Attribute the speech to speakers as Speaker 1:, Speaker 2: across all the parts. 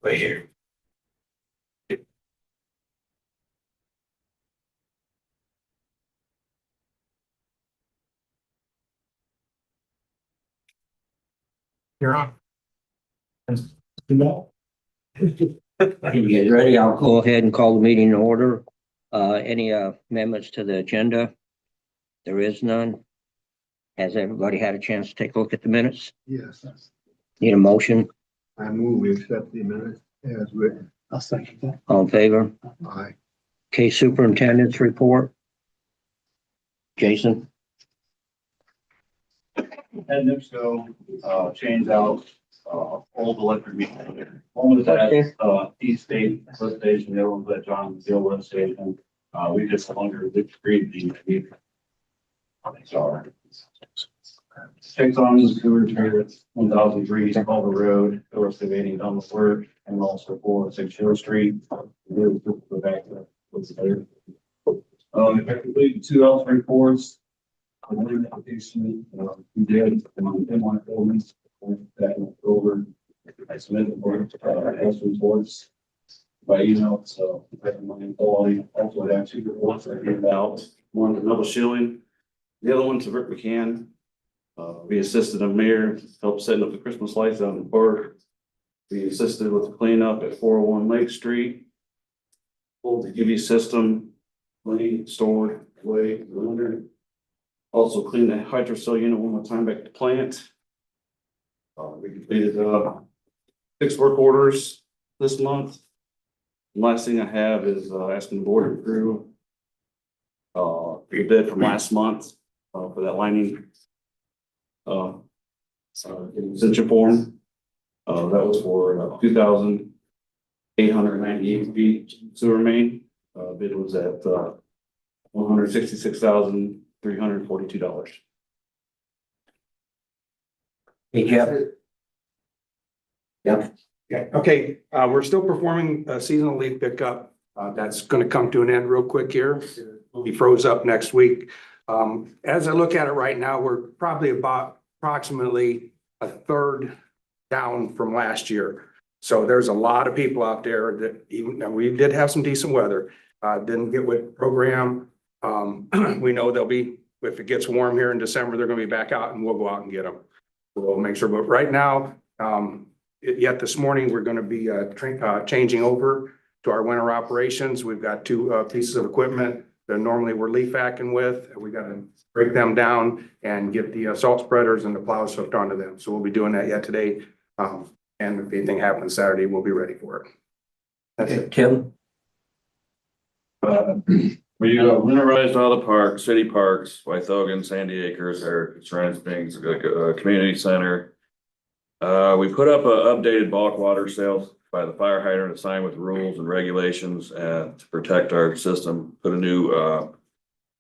Speaker 1: Right here. You're on.
Speaker 2: You guys ready? I'll go ahead and call the meeting in order. Any amendments to the agenda? There is none. Has everybody had a chance to take a look at the minutes?
Speaker 3: Yes,
Speaker 2: Need a motion?
Speaker 3: I move we accept the minutes as written. I'll second that.
Speaker 2: All in favor?
Speaker 3: Aye.
Speaker 2: Okay, superintendent's report. Jason?
Speaker 4: Had NIPSCO change out old electric meter. One was at East State lift station, the other one was at John Field lift station. We just longer agreed the meter. Sorry. Checks on the sewer here, 1003 Culver Road, there was debating on the work, and also 406 Hill Street. We'll go back to what's there. Effectively 2 else reports. One application, we did, in my buildings, that over. I submitted for health reports by email, so I can also have 2 reports that came out. One to Noble Schilling, the other one to Rick McCann. We assisted a mayor, helped setting up the Christmas lights out in the park. We assisted with the cleanup at 401 Lake Street. Pulled the UV system, clean, stored away in the winter. Also cleaned the hydrocell unit one more time back to plant. We completed 6 work orders this month. The last thing I have is asking the board to approve the bid from last month for that lining extension form. That was for 2,898 feet sewer main. Bid was at $166,342.
Speaker 2: Hey, Jeff? Yep.
Speaker 1: Yeah, okay, we're still performing seasonal leaf pickup. That's gonna come to an end real quick here. He froze up next week. As I look at it right now, we're probably about approximately a third down from last year. So there's a lot of people out there that even, now we did have some decent weather, didn't get with the program. We know they'll be, if it gets warm here in December, they're gonna be back out and we'll go out and get them. We'll make sure, but right now, yet this morning, we're gonna be changing over to our winter operations. We've got 2 pieces of equipment that normally we're leaf hacking with. We gotta break them down and get the salt spreaders and the plows hooked onto them. So we'll be doing that yet today. And if anything happens Saturday, we'll be ready for it. That's it.
Speaker 2: Tim?
Speaker 5: We winterized all the parks, city parks, Wythogan, Sandy Acres, Heritage Springs, community center. We put up an updated bulk water sales by the fire hydrant assigned with rules and regulations and to protect our system. Put a new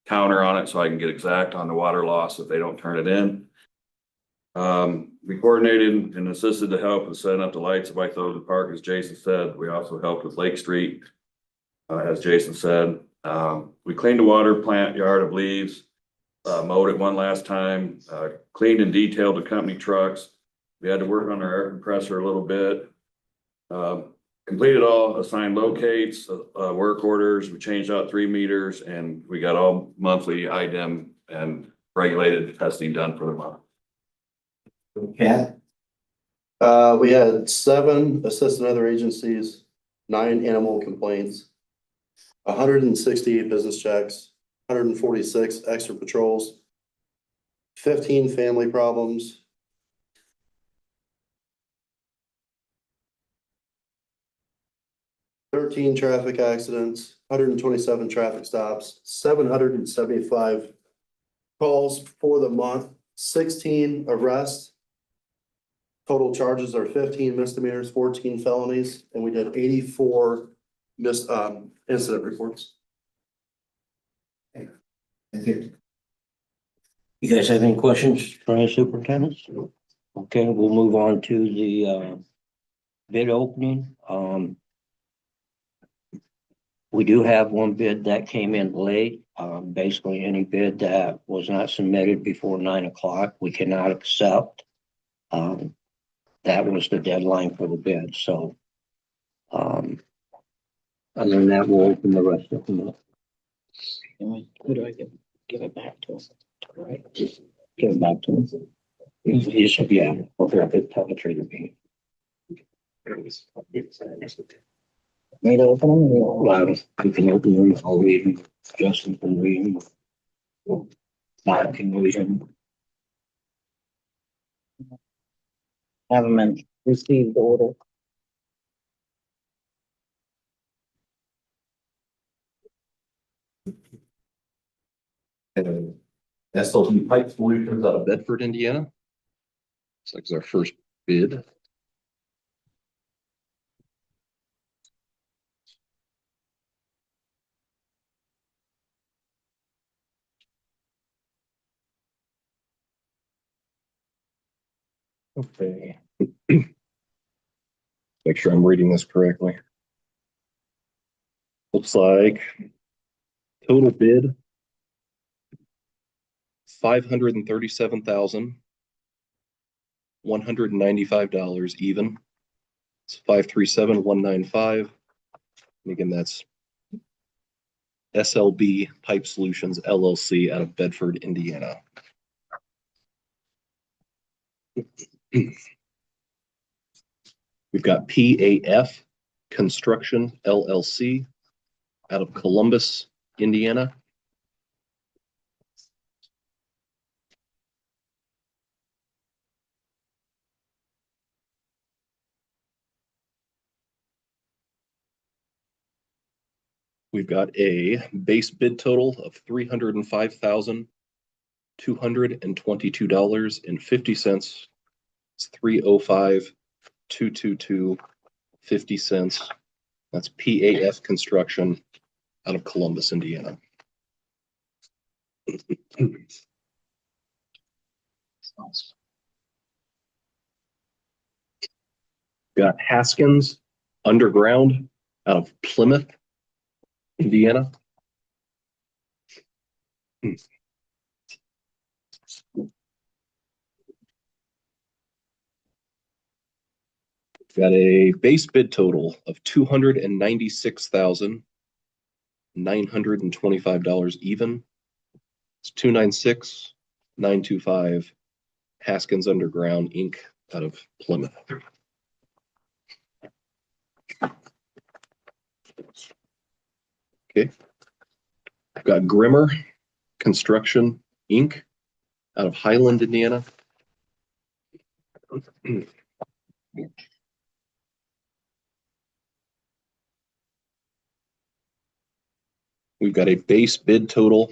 Speaker 5: counter on it so I can get exact on the water loss if they don't turn it in. We coordinated and assisted to help with setting up the lights at Wythogan Park, as Jason said. We also helped with Lake Street, as Jason said. We cleaned the water plant yard of leaves, mowed it one last time, cleaned and detailed the company trucks. We had to work on our air compressor a little bit. Completed all assigned locates, work orders. We changed out 3 meters and we got all monthly IDEM and regulated testing done for the month.
Speaker 2: Cat?
Speaker 6: We had 7 assistant other agencies, 9 animal complaints, 168 business checks, 146 extra patrols, 15 family problems, 13 traffic accidents, 127 traffic stops, 775 calls for the month, 16 arrests. Total charges are 15 misdemeanors, 14 felonies, and we did 84 incident reports.
Speaker 2: You guys have any questions for our superintendents? Okay, we'll move on to the bid opening. We do have 1 bid that came in late. Basically, any bid that was not submitted before 9 o'clock, we cannot accept. That was the deadline for the bid. So Um, other than that, we'll open the rest of them up. Who do I give it back to? Right, just give it back to him. He's, yeah, over at the teletrator meeting. Made open them? Well, you can open them, I'll read them, Justin can read them. Bob can read them. Have them in received order.
Speaker 7: And SLG Pipe Solutions out of Bedford, Indiana. Looks like it's our first bid. Okay. Make sure I'm reading this correctly. Looks like total bid $537,195 even. It's 537,195. And again, that's SLB Pipe Solutions LLC out of Bedford, Indiana. We've got PAF Construction LLC out of Columbus, Indiana. We've got a base bid total of $305,222.50. It's 305,222.50. That's PAF Construction out of Columbus, Indiana. Got Haskins Underground out of Plymouth, Indiana. Got a base bid total of $296,925 even. It's 296,925. Haskins Underground Inc. out of Plymouth. Okay. I've got Grimmer Construction Inc. out of Highland, Indiana. We've got a base bid total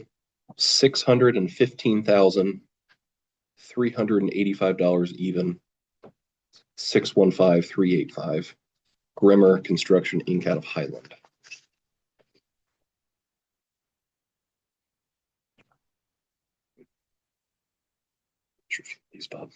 Speaker 7: $615,385 even. 615,385. Grimmer Construction Inc. out of Highland. These, Bob.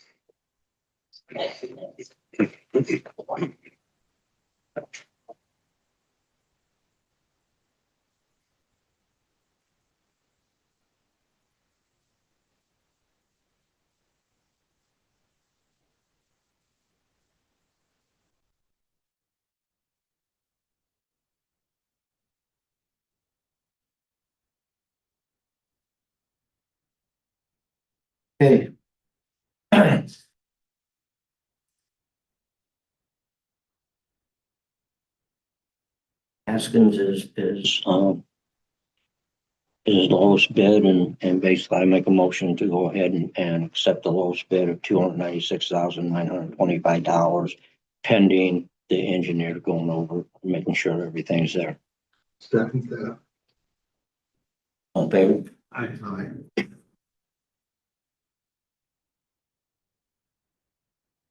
Speaker 2: Okay. Haskins is the lowest bid, and basically I make a motion to go ahead and accept the lowest bid of $296,925 pending the engineer going over, making sure everything's there.
Speaker 3: Second that.
Speaker 2: On favor?
Speaker 3: Aye.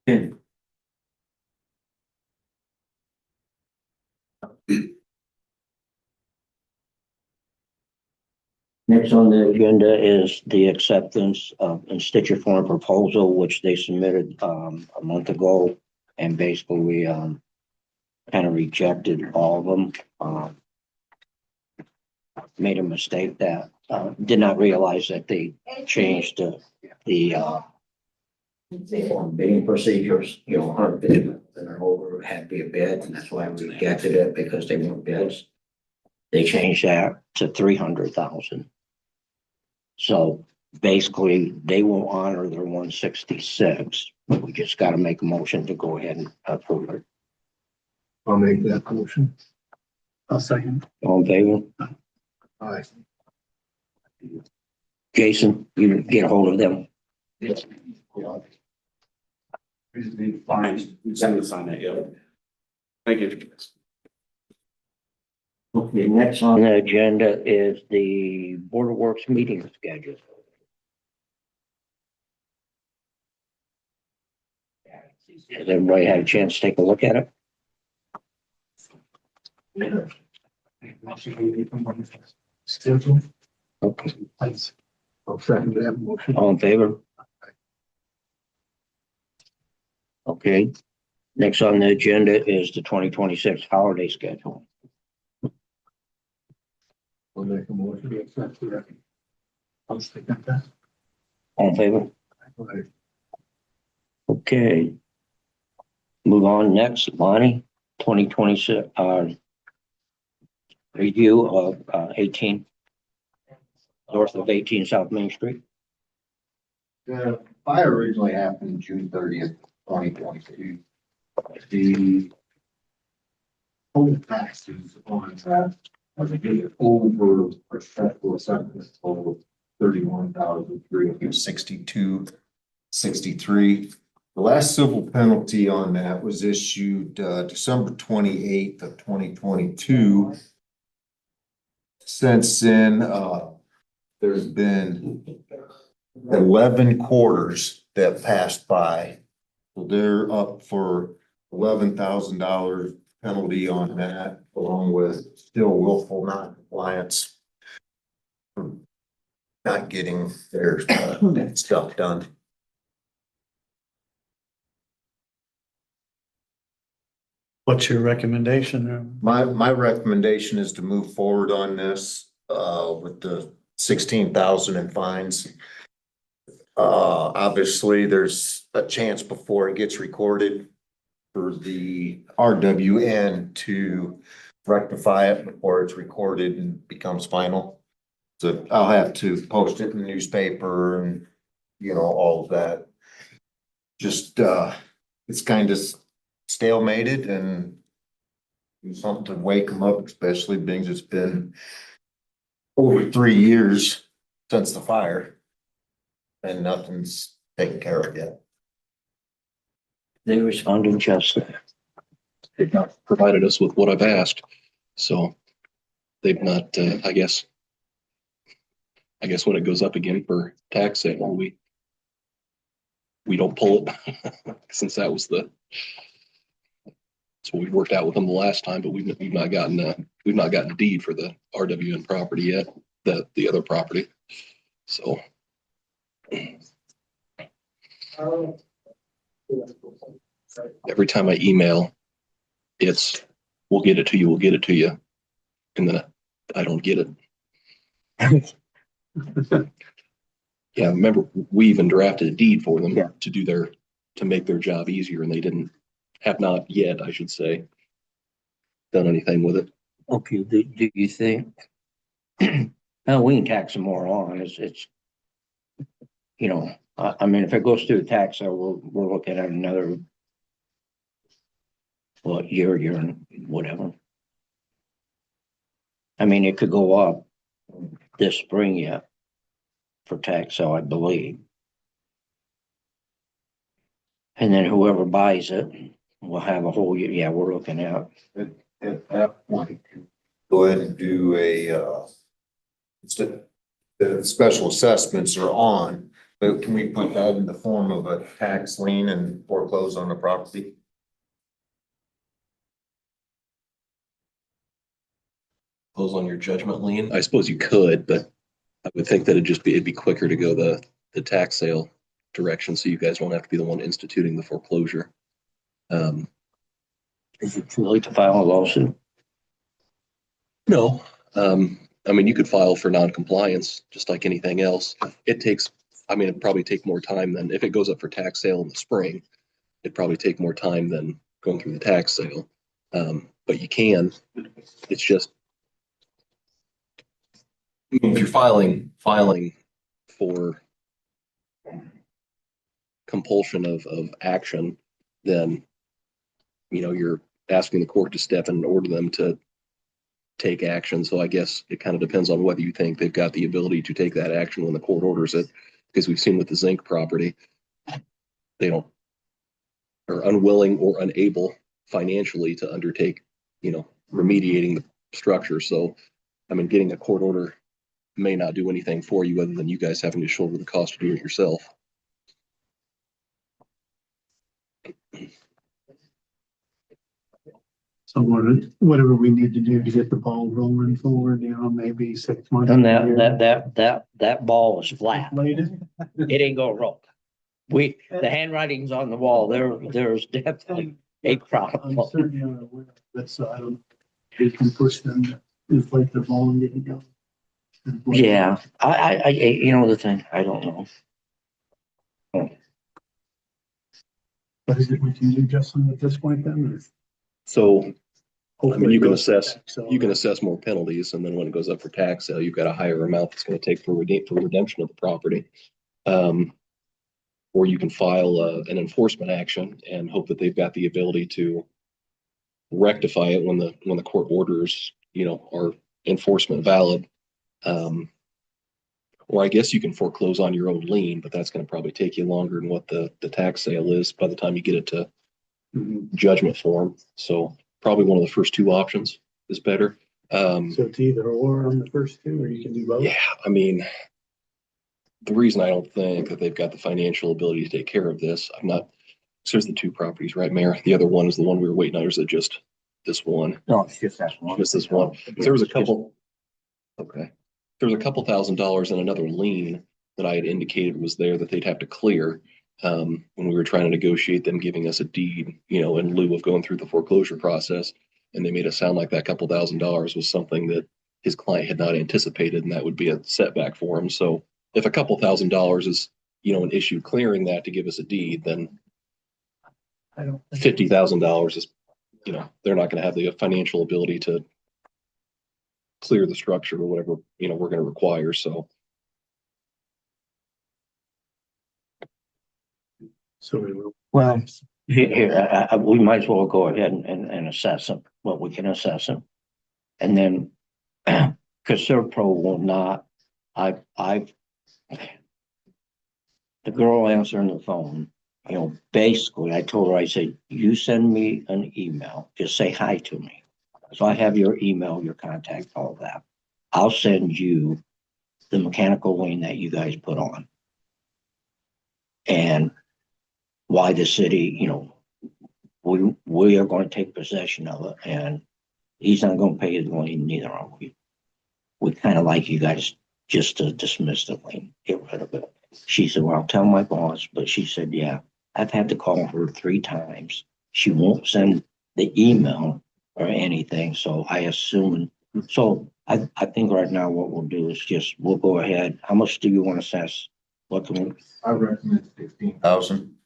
Speaker 2: Okay. Next on the agenda is the acceptance of a Stitcher Farm proposal, which they submitted a month ago. And basically we kind of rejected all of them. Made a mistake that did not realize that they changed the bidding procedures, you know, and they're over, had to be a bid, and that's why we rejected it, because they weren't bids. They changed that to 300,000. So basically, they will honor their 166, but we just gotta make a motion to go ahead and approve it.
Speaker 3: I'll make that motion. I'll second.
Speaker 2: All in favor?
Speaker 3: Aye.
Speaker 2: Jason, you get a hold of them.
Speaker 4: Yes. We just need to find, we just need to sign that, yeah.
Speaker 5: Thank you.
Speaker 2: Okay, next on the agenda is the Board of Works meeting schedule. Has everybody had a chance to take a look at it?
Speaker 3: Schedule.
Speaker 2: Okay,
Speaker 3: I'll second that motion.
Speaker 2: all in favor? Okay, next on the agenda is the 2026 holiday schedule.
Speaker 3: I'll make a motion to accept that. I'll second that.
Speaker 2: All in favor?
Speaker 3: Aye.
Speaker 2: Okay. Move on next, Lonnie, 2026, review of 18 north of 18 South Main Street.
Speaker 8: The fire originally happened June 30th, 2022. The total taxes on that, as I get it over respectful assessment total 31,362.63. The last civil penalty on that was issued December 28th of 2022. Since then, there's been 11 quarters that passed by. So they're up for $11,000 penalty on that, along with still willful non-compliance for not getting their stuff done.
Speaker 9: What's your recommendation?
Speaker 8: My recommendation is to move forward on this, with the 16,000 in fines. Obviously, there's a chance before it gets recorded for the RWN to rectify it before it's recorded and becomes final. So I'll have to post it in the newspaper and, all of that. Just, it's kind of stalemated and do something to wake them up, especially being it's been over 3 years since the fire and nothing's taken care of yet.
Speaker 2: They responded just that.
Speaker 7: They've not provided us with what I've asked, so they've not, I guess when it goes up again for tax sale, we don't pull it since that's what we worked out with them the last time, but we've not gotten a deed for the RWN property yet, the other property. So. Every time I email, it's, we'll get it to you. And then I don't get it. Yeah, remember, we even drafted a deed for them to make their job easier, and they have not yet, I should say, done anything with it.
Speaker 2: Okay, do you think? Well, we can tax them more on, it's, I mean, if it goes through the tax, so we're looking at another, year and whatever. I mean, it could go up this spring yet for tax sale, I believe. And then whoever buys it will have a whole year. Yeah, we're looking at.
Speaker 8: At that point, go ahead and do the special assessments are on, but can we put that in the form of a tax lien and foreclose on the property?
Speaker 7: Close on your judgment lien? I suppose you could, but I would think that it'd be quicker to go the tax sale direction, so you guys won't have to be the one instituting the foreclosure.
Speaker 2: Is it too late to file a lawsuit?
Speaker 7: No, I mean, you could file for non-compliance, just like anything else. It'd probably take more time than, if it goes up for tax sale in the spring, it'd probably take more time than going through the tax sale. But you can, it's just, if you're filing for compulsion of action, then, you're asking the court to step in and order them to take action. So I guess it kind of depends on whether you think they've got the ability to take that action when the court orders it. Because we've seen with the zinc property, they are unwilling or unable financially to undertake, remediating the structure. So, I mean, getting a court order may not do anything for you other than you guys having to shoulder the cost to do it yourself.
Speaker 9: So whatever we need to do to get the ball rolling forward, maybe 6 months.
Speaker 2: And
Speaker 9: a year.
Speaker 2: that ball is flat.
Speaker 9: Later.
Speaker 2: It ain't gonna roll. The handwriting's on the wall. There's definitely a
Speaker 9: I'm
Speaker 2: problem.
Speaker 9: certain you're aware of it, so I don't, we can push them to inflate their ball and get it going.
Speaker 2: Yeah, the thing, I don't know.
Speaker 9: What is it we can do, Justin, at this point then?
Speaker 7: So, I mean, you can assess
Speaker 9: So
Speaker 7: more penalties, and then when it goes up for tax sale, you've got a higher amount that's going to take for redemption of the property. Or you can file an enforcement action and hope that they've got the ability to rectify it when the court orders, are enforcement valid. Or I guess you can foreclose on your own lien, but that's going to probably take you longer than what the tax sale is by the time you get it to judgment form. So probably one of the first two options is better.
Speaker 9: so it's either or on the first two, or you can do both?
Speaker 7: Yeah, I mean, the reason I don't think that they've got the financial ability to take care of this, so there's the two properties, right, Mayor? The other one is the one we were waiting on, or is it just this one?
Speaker 2: No, it's just that one.
Speaker 7: Just this one. There was a couple, okay. There was a couple $1,000s in another lien that I had indicated was there that they'd have to clear. When we were trying to negotiate them giving us a deed, in lieu of going through the foreclosure process. And they made it sound like that couple $1,000s was something that his client had not anticipated, and that would be a setback for him. So if a couple $1,000s is, an issue clearing that to give us a deed, then
Speaker 9: I don't think.
Speaker 7: $50,000 is, they're not going to have the financial ability to clear the structure or whatever, we're going to require. So
Speaker 9: So we will.
Speaker 2: Well, here, we might as well go ahead and assess them, what we can assess them. And then, because Serpro will not, the girl answering the phone, basically, I told her, I said, you send me an email, just say hi to me. So I have your email, your contact, all that. I'll send you the mechanical lien that you guys put on. And why the city, we are going to take possession of it, and he's not going to pay his lien, neither are we. We kind of like you guys just to dismiss the lien, get rid of it. She said, well, I'll tell my boss, but she said, yeah, I've had to call her 3 times. She won't send the email or anything, so I assume, so I think right now what we'll do is we'll go ahead. How much do you want to assess? What can we?
Speaker 8: I recommend 16,000.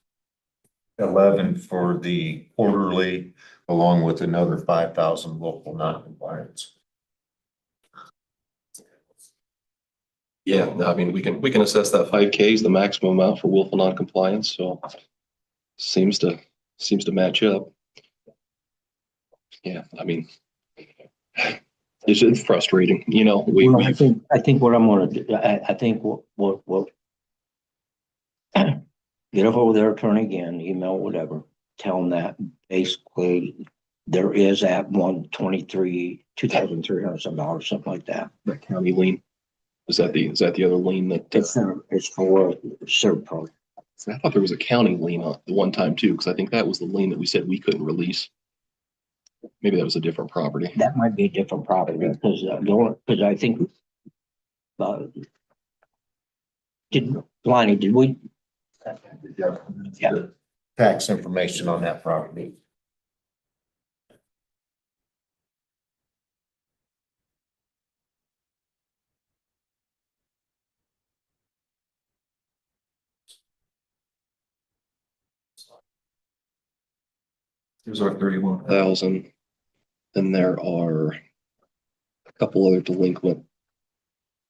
Speaker 8: 11 for the quarterly, along with another 5,000 local non-compliance.
Speaker 7: yeah, I mean, we can assess that 5K is the maximum amount for willful non-compliance. So seems to match up. Yeah, I mean, it's frustrating,
Speaker 2: Well, I think what I'm gonna do, I think what get a hold of their attorney again, email, whatever, tell them that basically there is at 123, $2,300 something like that.
Speaker 7: that county lien. Is that the other lien that,
Speaker 2: It's for Serpro.
Speaker 7: I thought there was a county lien on the one time too, because I think that was the lien that we said we couldn't release. Maybe that was a different property.
Speaker 2: That might be a different property because I think Lonnie, did we? Yeah.
Speaker 8: Tax information on that property. There's our 31.
Speaker 7: thousand. Then there are a couple other delinquent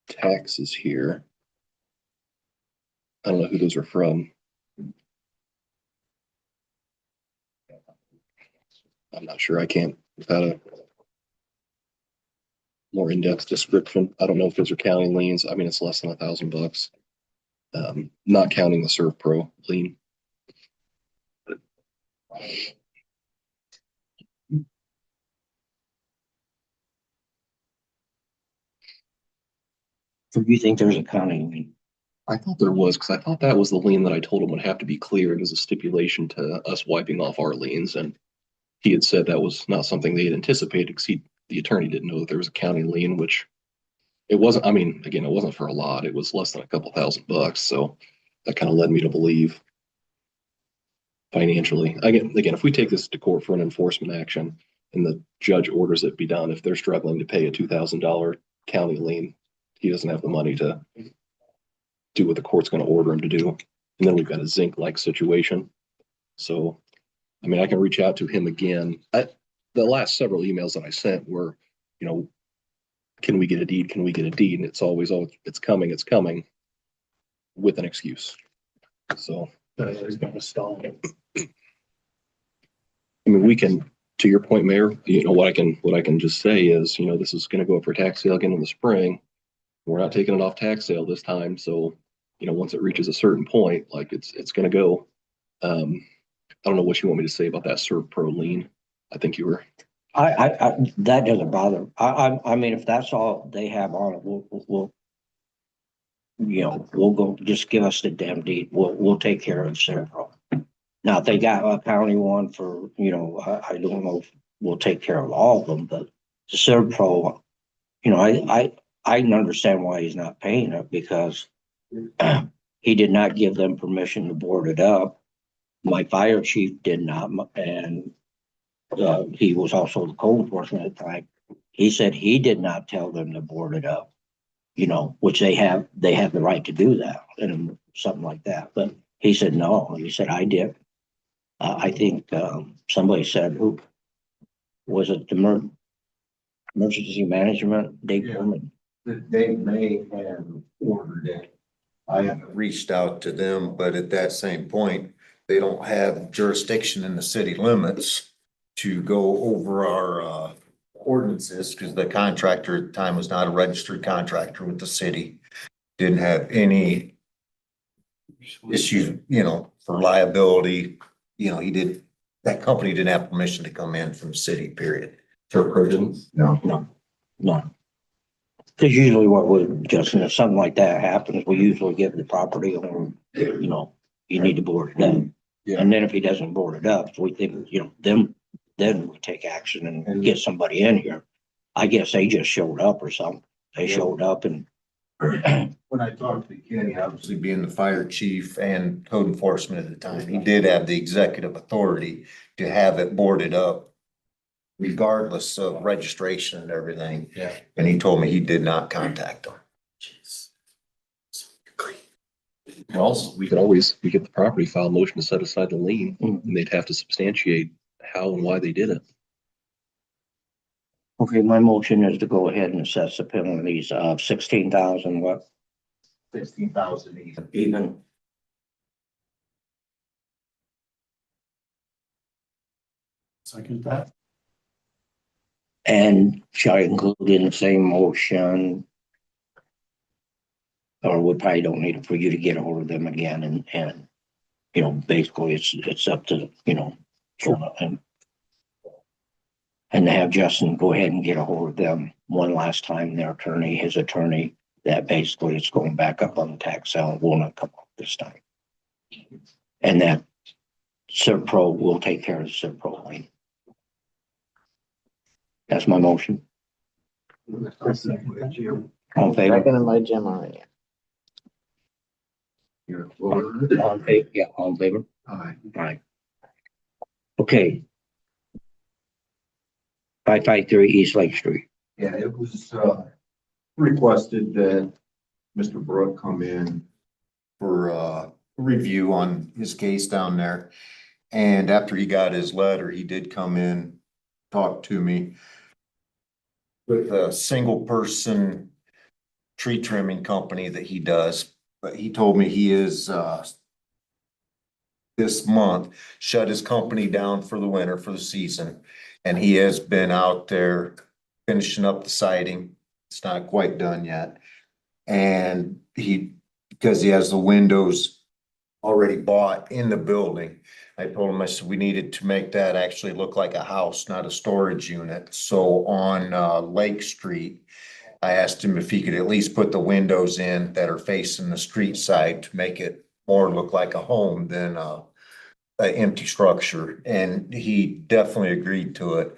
Speaker 7: taxes here. I don't know who those are from. I'm not sure. I can't, without a more in-depth description. I don't know if those are county liens. I mean, it's less than $1,000. Not counting the Serve Pro lien.
Speaker 2: Do you think there's a county lien?
Speaker 7: I thought there was, because I thought that was the lien that I told him would have to be cleared as a stipulation to us wiping off our liens. And he had said that was not something they had anticipated because the attorney didn't know that there was a county lien, which it wasn't. I mean, again, it wasn't for a lot. It was less than a couple $1,000. So that kind of led me to believe financially. Again, if we take this to court for an enforcement action and the judge orders it be done, if they're struggling to pay a $2,000 county lien, he doesn't have the money to do what the court's going to order him to do. And then we've got a zinc-like situation. So, I mean, I can reach out to him again. The last several emails that I sent were, you know, can we get a deed? Can we get a deed? And it's always, oh, it's coming with an excuse. So,
Speaker 9: He's gonna stall.
Speaker 7: I mean, we can, to your point, Mayor, you know, what I can just say is, you know, this is going to go up for tax sale again in the spring. We're not taking it off tax sale this time. So, you know, once it reaches a certain point, like it's going to go. I don't know what you want me to say about that Serve Pro lien. I think you were.
Speaker 2: I that doesn't bother. I mean, if that's all they have on it, we'll you know, we'll go, just give us the damn deed. We'll take care of Central. Now, if they got a county one for, you know, I don't know if we'll take care of all of them, but the Central, you know, I can understand why he's not paying it because he did not give them permission to board it up. My fire chief did not, and he was also the code enforcement at the time. He said he did not tell them to board it up, you know, which they have the right to do that and something like that. But he said, no, he said, I did. I think somebody said, who was it, the emergency management, Dave Pullman?
Speaker 8: They may have ordered it. I haven't reached out to them, but at that same point, they don't have jurisdiction in the city limits to go over our ordinances, because the contractor at the time was not a registered contractor with the city. Didn't have any issues, you know, for liability. You know, that company didn't have permission to come in from the city, period. No.
Speaker 2: No. Because usually what would, Justin, if something like that happens, we usually give the property owner, you know, you need to board it up.
Speaker 8: Yeah.
Speaker 2: And then if he doesn't board it up, we think, you know, then we take action and get somebody in here. I guess they just showed up or something. They showed up and
Speaker 8: When I talked to Kenny, obviously being the fire chief and code enforcement at the time, he did have the executive authority to have it boarded up regardless of registration and everything.
Speaker 3: Yeah.
Speaker 8: And he told me he did not contact them.
Speaker 7: Also, we get the property file motion to set aside the lien, and they'd have to substantiate how and why they did it.
Speaker 2: okay, my motion is to go ahead and assess the penalties of 16,000, what,
Speaker 8: 16,000 even.
Speaker 2: even.
Speaker 9: Second that.
Speaker 2: And shall I include in the same motion? Or we probably don't need it for you to get a hold of them again and, you know, basically it's up to, you know, and to have Justin go ahead and get a hold of them one last time, their attorney, his attorney, that basically it's going back up on the tax sale, will not come up this time. And that Serpro will take care of the Serpro lien. That's my motion. All in favor?
Speaker 10: Second by Jim already.
Speaker 2: All in favor? Yeah, all in favor?
Speaker 3: Aye.
Speaker 2: Right. Okay. 553 East Lake Street.
Speaker 11: Yeah, it was requested that Mr. Brook come in
Speaker 8: For review on his case down there. And after he got his letter, he did come in, talk to me with a single person tree trimming company that he does. But he told me he is, this month shut his company down for the winter, for the season. And he has been out there finishing up the siding. It's not quite done yet. And because he has the windows already bought in the building, I told him, I said, we needed to make that actually look like a house, not a storage unit. So on Lake Street, I asked him if he could at least put the windows in that are facing the street side to make it more look like a home than an empty structure. And he definitely agreed to it.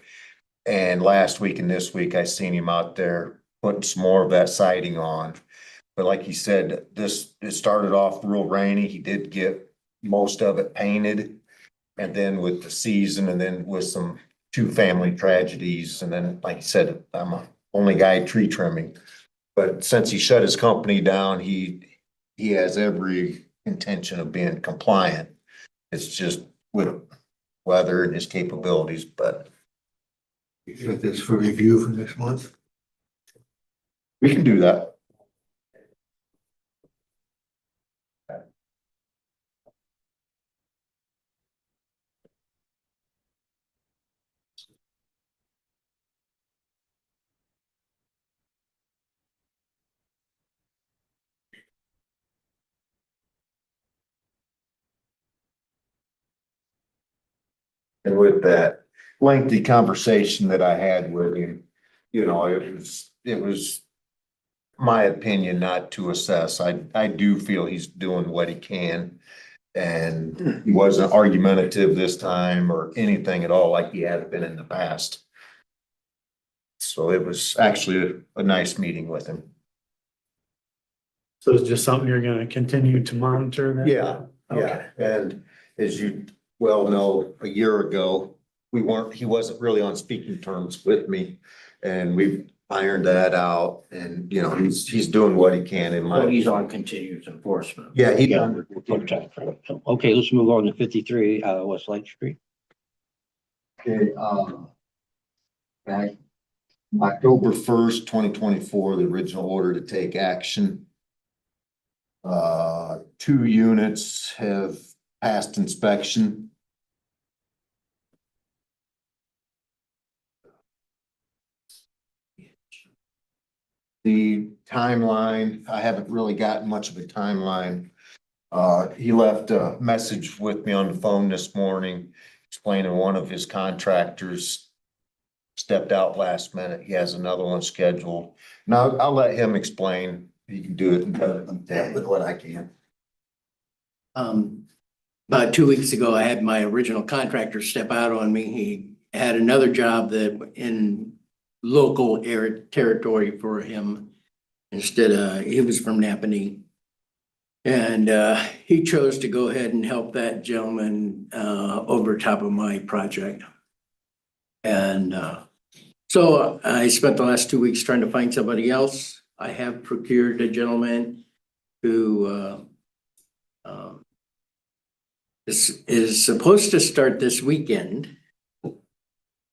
Speaker 8: And last week and this week, I seen him out there putting some more of that siding on. But like he said, it started off real rainy. He did get most of it painted. And then with the season and then with some two family tragedies. And then, like I said, I'm a only guy tree trimming. But since he shut his company down, he has every intention of being compliant. It's just with weather and his capabilities, but
Speaker 3: You got this for review for next month?
Speaker 8: we can do that. And with that lengthy conversation that I had with him, you know, it was my opinion not to assess. I do feel he's doing what he can. And he wasn't argumentative this time or anything at all like he has been in the past. So it was actually a nice meeting with him.
Speaker 9: So it's just something you're gonna continue to monitor then?
Speaker 8: Yeah, yeah. And as you well know, a year ago, he wasn't really on speaking terms with me. And we've ironed that out and, you know, he's doing what he can in my.
Speaker 2: So he's on continuous enforcement.
Speaker 8: Yeah, he.
Speaker 2: Okay, let's move on to 53 West Lake Street.
Speaker 8: Okay, back October 1st, 2024, the original order to take action. 2 units have passed inspection. The timeline, I haven't really gotten much of a timeline. He left a message with me on the phone this morning explaining one of his contractors stepped out last minute. He has another one scheduled. Now I'll let him explain. He can do it better than that with what I can.
Speaker 10: About 2 weeks ago, I had my original contractor step out on me. He had another job that in local air territory for him. Instead, he was from Napanee. And he chose to go ahead and help that gentleman over top of my project. And so I spent the last 2 weeks trying to find somebody else. I have procured a gentleman who is supposed to start this weekend.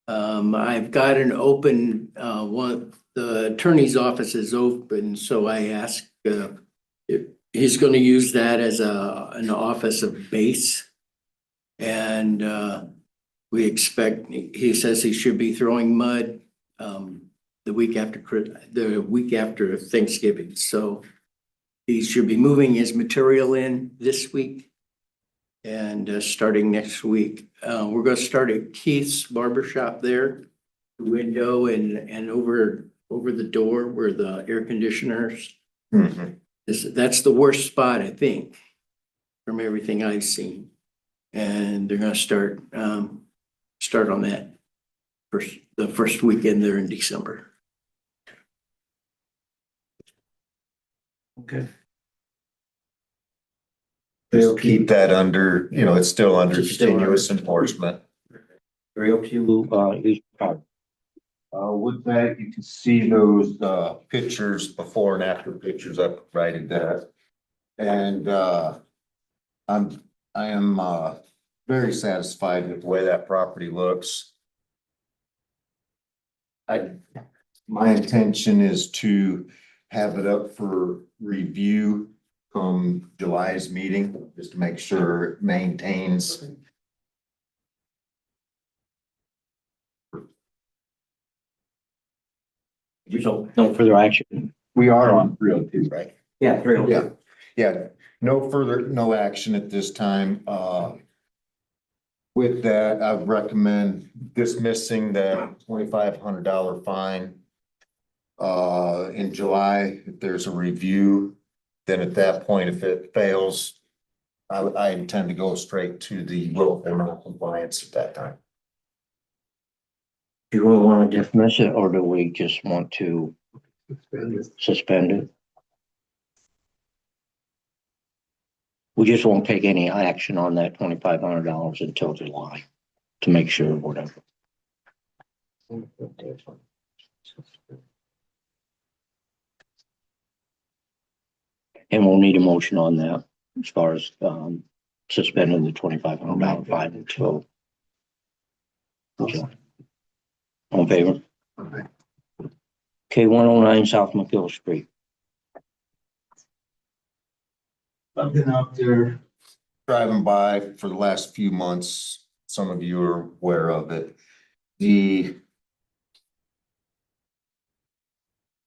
Speaker 10: I've got an open, the attorney's office is open, so I asked if he's going to use that as an office of base. And we expect, he says he should be throwing mud the week after Thanksgiving. So he should be moving his material in this week. And starting next week, we're gonna start at Keith's Barber Shop there, the window and over the door where the air conditioners. That's the worst spot, I think, from everything I've seen. And they're gonna start on that the first weekend there in December.
Speaker 2: Okay.
Speaker 8: They'll keep that under, you know, it's still under
Speaker 2: It's still
Speaker 8: continuous enforcement.
Speaker 2: Very up to you,
Speaker 8: With that, you can see those, pictures, before and after pictures, I provided that. And, I am very satisfied with the way that property looks. My intention is to have it up for review come July's meeting, just to make sure it maintains.
Speaker 2: So no further action.
Speaker 8: We are on 302, right?
Speaker 2: Yeah, three.
Speaker 8: Yeah, yeah, no action at this time. With that, I would recommend dismissing that $2,500 fine. In July, if there's a review, then at that point, if it fails, I intend to go straight to the willful non-compliance at that time.
Speaker 2: Do you want to dismiss it or do we just want to suspend it? We just won't take any action on that $2,500 until July to make sure, whatever. And we'll need a motion on that as far as suspending the $2,500 fine until. All in favor? Okay, 109 South McGill Street.
Speaker 9: I've been out there.
Speaker 8: Driving by for the last few months, some of you are aware of it. The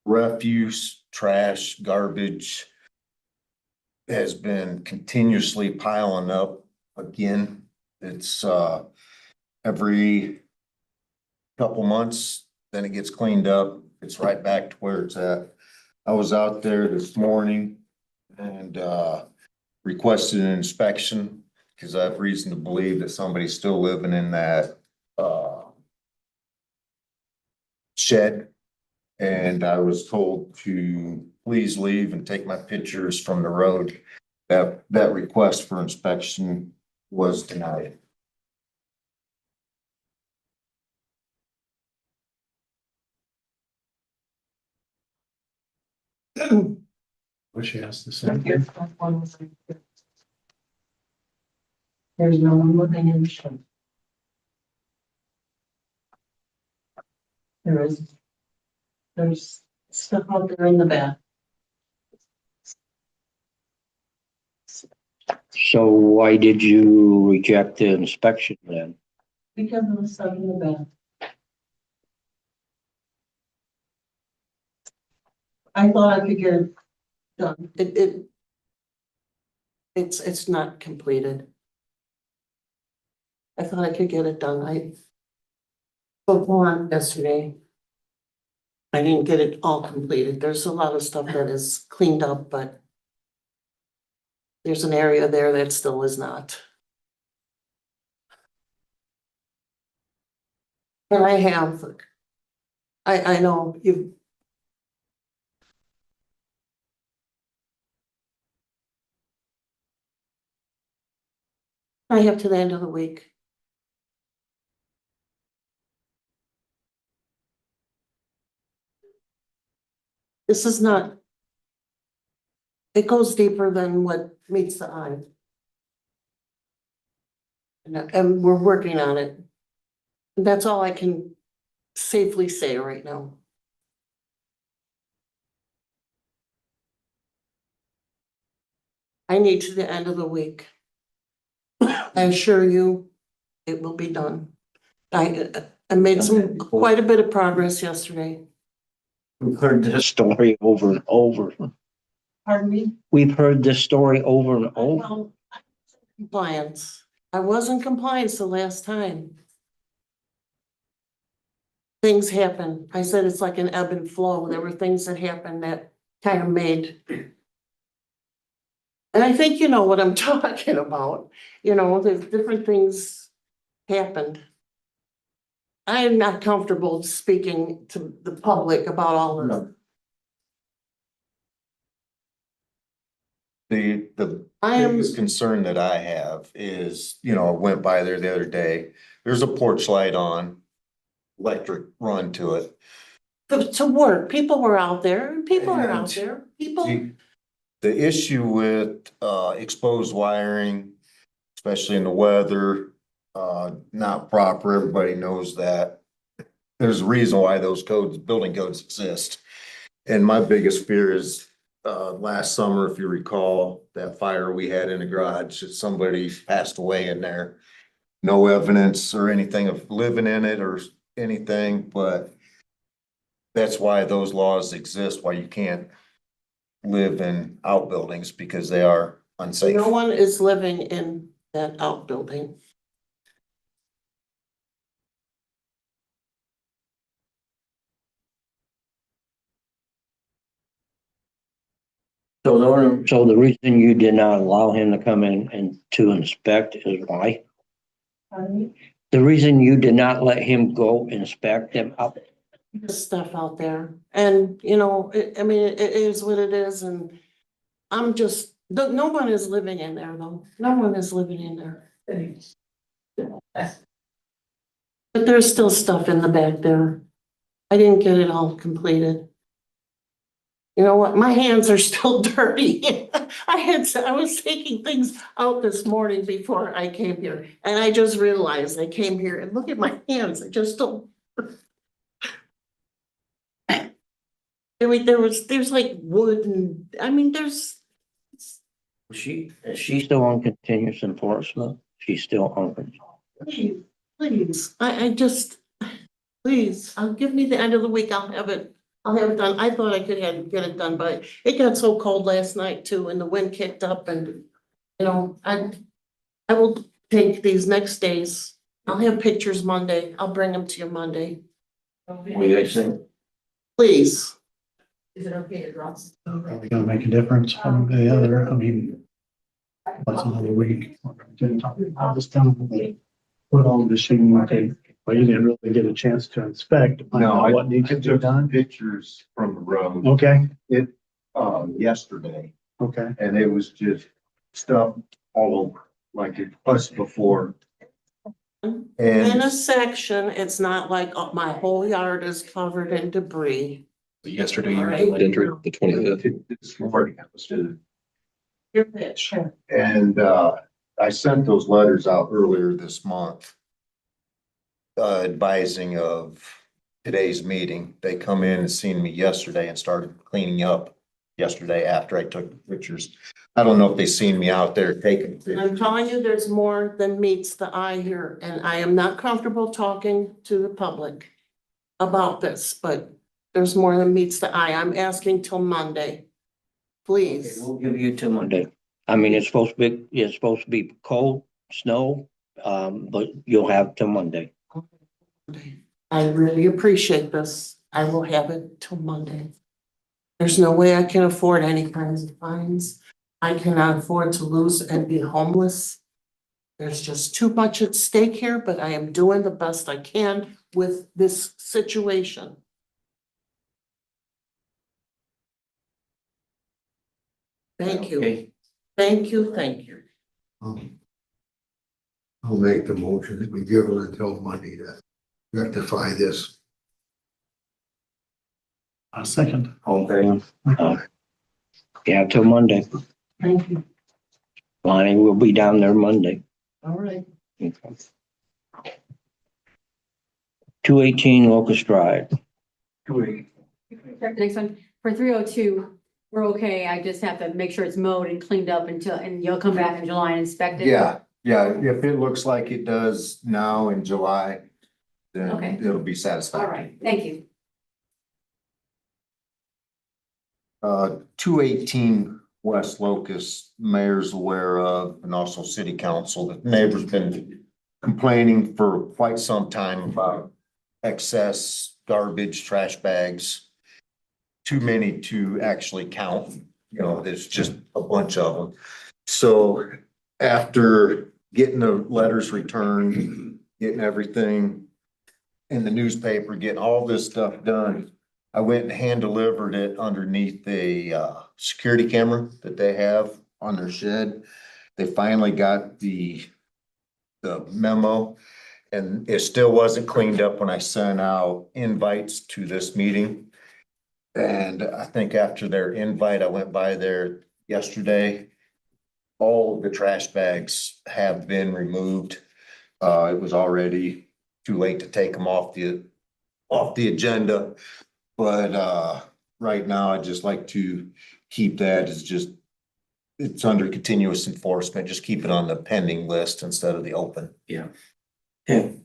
Speaker 8: refuse, trash, garbage has been continuously piling up again. It's every couple months, then it gets cleaned up. It's right back to where it's at. I was out there this morning and requested an inspection because I have reason to believe that somebody's still living in that shed. And I was told to please leave and take my pictures from the road. That request for inspection was denied.
Speaker 9: What she has to say.
Speaker 12: There's no one living in the shed. There's stuff out there in the back.
Speaker 2: So why did you reject the inspection then?
Speaker 12: Because of the stuff in the back. I thought I could get it done. It's not completed. I thought I could get it done. I spoke to one yesterday. I didn't get it all completed. There's a lot of stuff that is cleaned up, but there's an area there that still is not. And I know you. I have to the end of the week. This is not. It goes deeper than what meets the eye. And we're working on it. That's all I can safely say right now. I need to the end of the week. I assure you, it will be done. I made quite a bit of progress yesterday.
Speaker 2: We've heard this story over and over.
Speaker 12: Pardon me?
Speaker 2: We've heard this story over and over.
Speaker 12: Well, compliance. I was in compliance the last time. Things happen. I said it's like an ebb and flow. There were things that happened that kind of made. And I think you know what I'm talking about. You know, there's different things happened. I am not comfortable speaking to the public about all of them.
Speaker 8: The
Speaker 12: I am,
Speaker 8: biggest concern that I have is, I went by there the other day. There's a porch light on, electric run to it.
Speaker 12: to work, people were out there, and people are out there, people.
Speaker 8: The issue with exposed wiring, especially in the weather, not proper. Everybody knows that. There's a reason why those codes, building codes exist. And my biggest fear is, last summer, if you recall, that fire we had in the garage, that somebody passed away in there. No evidence or anything of living in it or anything, but that's why those laws exist, why you can't live in outbuildings, because they are unsafe.
Speaker 12: No one is living in that outbuilding.
Speaker 2: So the reason you did not allow him to come in and to inspect is why? The reason you did not let him go inspect them up?
Speaker 12: There's stuff out there and, you know, I mean, it is what it is and I'm just, no one is living in there though. No one is living in there. But there's still stuff in the back there. I didn't get it all completed. You know what? My hands are still dirty. I was taking things out this morning before I came here and I just realized I came here and look at my hands. I just don't. I mean, there's like wood and, I mean,
Speaker 2: Is she still on continuous enforcement? She's still on.
Speaker 12: please, I just, please, give me the end of the week. I'll have it done. I thought I could get it done, but it got so cold last night too and the wind kicked up and, you know, I will take these next days. I'll have pictures Monday. I'll bring them to you Monday.
Speaker 2: What do you guys think?
Speaker 12: Please.
Speaker 9: Is it okay to drop? Probably gonna make a difference one way or the other. I mean, what's another week? I'll just tell them, put all the shingles in, but you didn't really get a chance to inspect, to find
Speaker 11: No,
Speaker 9: out what needs
Speaker 11: I
Speaker 9: to be
Speaker 11: took
Speaker 9: done.
Speaker 11: pictures from the road,
Speaker 9: Okay,
Speaker 11: yesterday,
Speaker 9: okay.
Speaker 11: and it was just stuff all over, like it was before.
Speaker 12: In
Speaker 8: And
Speaker 12: a section, it's not like my whole yard is covered in debris.
Speaker 7: Yesterday, you entered the 25th.
Speaker 11: This morning, I was just.
Speaker 12: Your pitch.
Speaker 11: And,
Speaker 8: I sent those letters out earlier this month, advising of today's meeting. They come in and seen me yesterday and started cleaning up yesterday after I took the pictures. I don't know if they seen me out there taking pictures.
Speaker 12: I'm telling you, there's more than meets the eye here, and I am not comfortable talking to the public about this, but there's more than meets the eye. I'm asking till Monday. Please.
Speaker 2: We'll give you till Monday. I mean, it's supposed to be cold, snow, but you'll have till Monday.
Speaker 12: I really appreciate this. I will have it till Monday. There's no way I can afford any kinds of fines. I cannot afford to lose and be homeless. There's just too much at stake here, but I am doing the best I can with this situation. Thank you.
Speaker 2: Okay.
Speaker 12: Thank you, thank you.
Speaker 13: I'll make the motion that we give her until Monday to rectify this.
Speaker 9: A second.
Speaker 2: Okay. Yeah, till Monday.
Speaker 12: Thank you.
Speaker 2: Lonnie will be down there Monday.
Speaker 12: All right.
Speaker 2: 218 Locust Drive.
Speaker 14: The next one, for 302, we're okay. I just have to make sure it's mowed and cleaned up and you'll come back in July and inspect it?
Speaker 8: Yeah, if it looks like it does now in July, then
Speaker 14: Okay.
Speaker 8: it'll be
Speaker 14: All
Speaker 8: satisfactory.
Speaker 14: right, thank you.
Speaker 8: 218 West Locust, mayor's aware of, and also city council. The neighbor's been complaining for quite some time about excess garbage, trash bags. Too many to actually count, you know, there's just a bunch of them. So after getting the letters returned, getting everything in the newspaper, getting all this stuff done, I went and hand delivered it underneath the security camera that they have on their shed. They finally got the memo, and it still wasn't cleaned up when I sent out invites to this meeting. And I think after their invite, I went by there yesterday all the trash bags have been removed. It was already too late to take them off the agenda. But right now, I'd just like to keep that as just, it's under continuous enforcement, just keep it on the pending list instead of the open.
Speaker 2: Okay,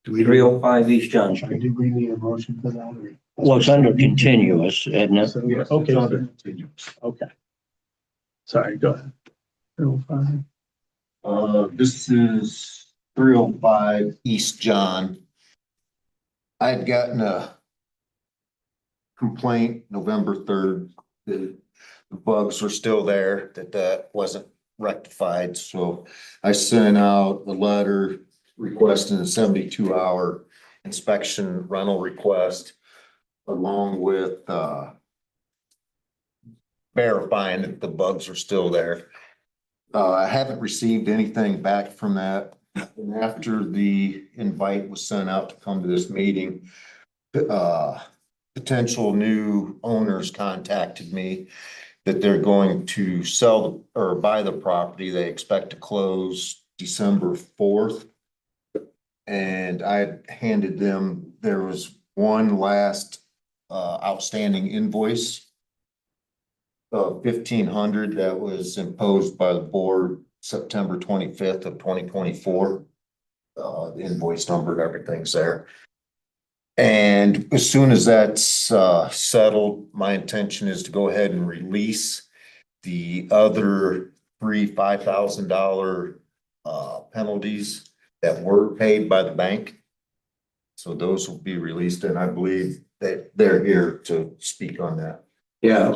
Speaker 9: Do we,
Speaker 2: 305 East John Street.
Speaker 9: do we need a motion for that? Or?
Speaker 2: Well, it's under continuous, isn't it?
Speaker 9: So,
Speaker 11: Yes,
Speaker 9: okay.
Speaker 11: it's under continuous.
Speaker 9: Okay. Sorry, go ahead. 305.
Speaker 11: This is 305.
Speaker 8: East John. I had gotten a complaint November 3rd that the bugs were still there, that wasn't rectified. So I sent out a letter requesting a 72-hour inspection rental request along with verifying that the bugs are still there. I haven't received anything back from that. And after the invite was sent out to come to this meeting, potential new owners contacted me that they're going to sell or buy the property. They expect to close December 4th. And I had handed them, there was one last outstanding invoice of $1,500 that was imposed by the board September 25th of 2024. The invoice number, everything's there. And as soon as that's settled, my intention is to go ahead and release the other three $5,000 penalties that were paid by the bank. So those will be released, and I believe that they're here to speak on that.
Speaker 15: Yeah,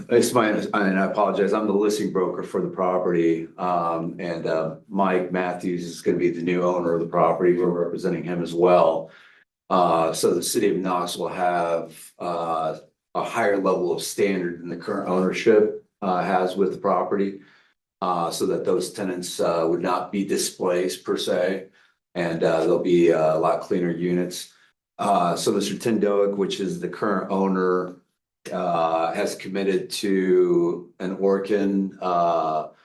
Speaker 15: it's and I apologize, I'm the listing broker for the property. And Mike Matthews is gonna be the new owner of the property. We're representing him as well. So the city of Knox will have a higher level of standard than the current ownership has with the property. So that those tenants would not be displaced per se, and there'll be a lot cleaner units. So Mr. Tindoic, which is the current owner, has committed to an Orkin, not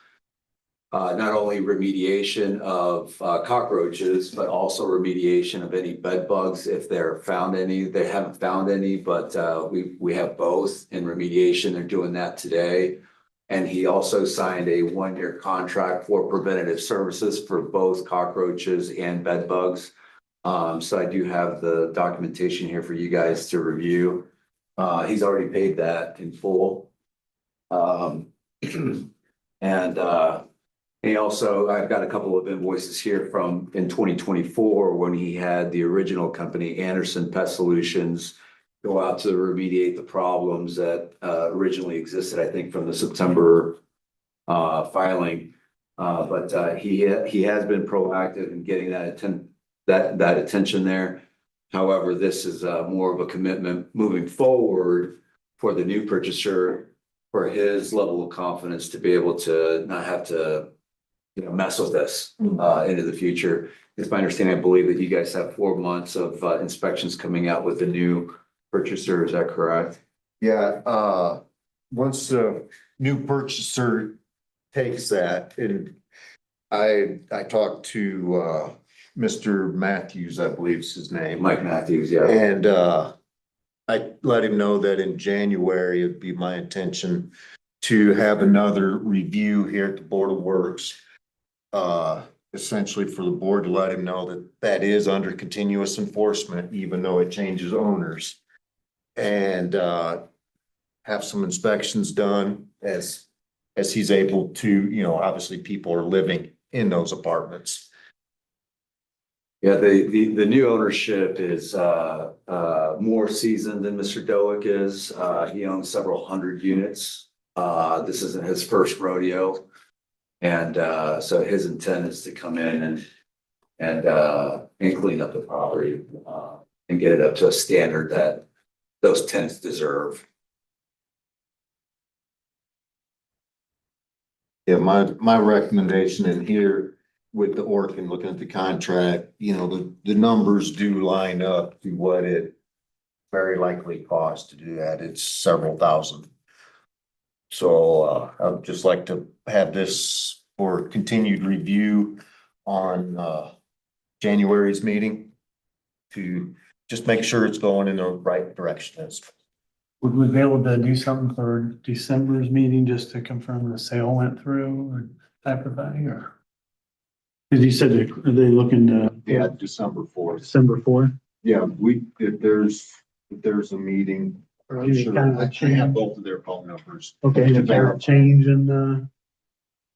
Speaker 15: only remediation of cockroaches, but also remediation of any bed bugs if they're found any. They haven't found any, but we have both in remediation. They're doing that today. And he also signed a 1-year contract for preventative services for both cockroaches and bed bugs. So I do have the documentation here for you guys to review. He's already paid that in full. And he also, I've got a couple of invoices here from in 2024 when he had the original company, Anderson Pest Solutions, go out to remediate the problems that originally existed, I think, from the September filing. But he has been proactive in getting that attention there. However, this is more of a commitment moving forward for the new purchaser, for his level of confidence to be able to not have to, mess with this into the future. It's my understanding, I believe that you guys have 4 months of inspections coming out with the new purchaser. Is that correct?
Speaker 8: Yeah, once the new purchaser takes that, and I talked to Mr. Matthews, I believe is his name.
Speaker 15: Mike Matthews, yeah.
Speaker 8: And I let him know that in January, it'd be my intention to have another review here at the Board of Works. Essentially for the board to let him know that that is under continuous enforcement, even though it changes owners. And have some inspections done as he's able to, obviously people are living in those apartments.
Speaker 15: Yeah, the new ownership is more seasoned than Mr. Doak is. He owns several hundred units. This isn't his first rodeo. And so his intent is to come in and clean up the property and get it up to a standard that those tenants deserve.
Speaker 8: Yeah, my recommendation in here with the Orkin, looking at the contract, the numbers do line up to what it very likely costs to do that. It's several thousand. So, I'd just like to have this for continued review on, January's meeting to just make sure it's going in the right direction.
Speaker 9: Would we be able to do something for December's meeting just to confirm the sale went through or type of thing, or? Cause you said, are they looking to?
Speaker 11: Yeah, December 4th.
Speaker 9: December 4th?
Speaker 11: Yeah, if there's a meeting, I'm
Speaker 9: Any
Speaker 11: sure,
Speaker 9: kind of
Speaker 11: I
Speaker 9: change?
Speaker 11: have both of their phone numbers.
Speaker 9: Okay,
Speaker 11: To
Speaker 9: any kind
Speaker 11: verify.
Speaker 9: of change in